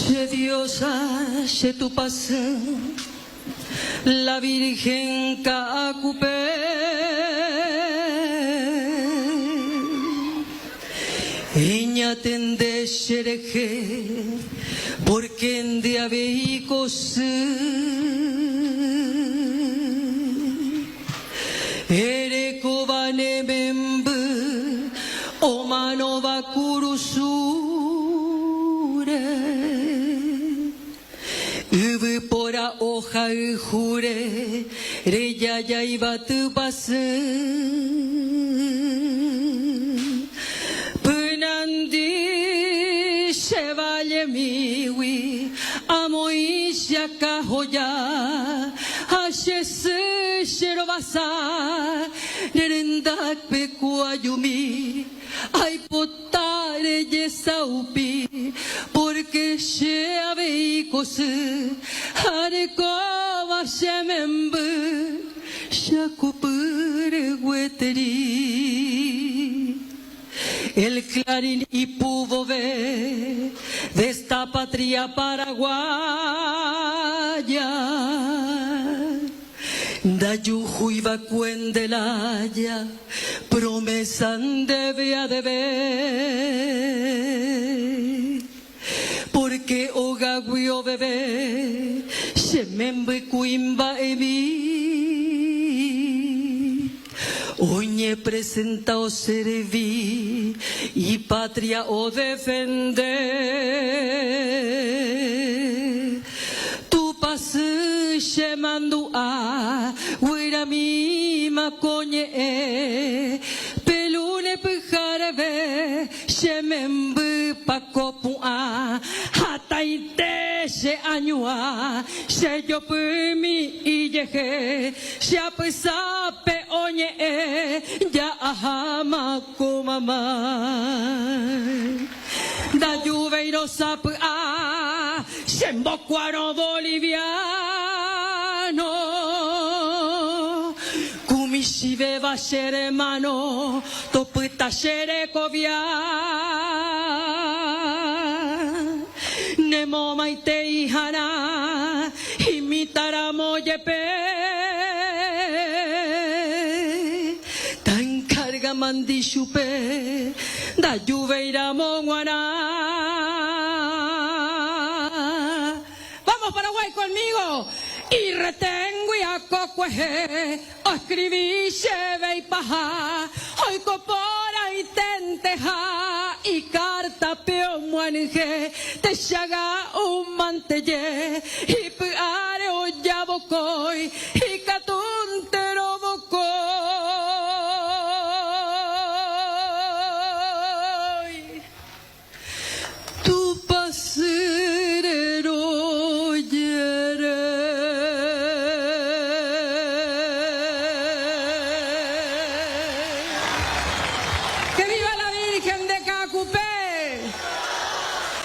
Che diosa, che tu pasa, la Virgen Cacupé. Iña tende xereje, porque en de aveicos ere kobane membu, o mano va kurusure. Ubu pora hoja jure, reya ya iba tu pase. Punandi chevalier miwi, amoisha kahoya, hashese sherobasa, nerendak pecuayumi, ay potare yesaupi, porque she aveikos, arekova shemembu, shakupure gueteri. El clarín y pudo ver de esta patria paraguaya. Dayuju iba cuendelaya, promesa debía de ver. Porque ogaguio bebé, shemembe cuimba evi. Oñe presenta o serví y patria o defender. Tu pase llamando a huira mi macoñe, pelune pijarebe, shemembe pacopua, hataite se añua, se yo pumi y yeje, se apesape oñe, ya ahama kumama. Da lluveiro sapu a, sembocuaro boliviano. Kumishibe va ser hermano, toputa shere kovia. Nemo maite ihana, imitara moyepe. Tan carga mandi chupe, da lluveira monguana. Vamos Paraguay conmigo. Y retengo y acocueje, o escribí cheve y paja, hoy copora y tenteja, y carta peo muanje, te chaga un mantelle, y peare o yabocoy, y catu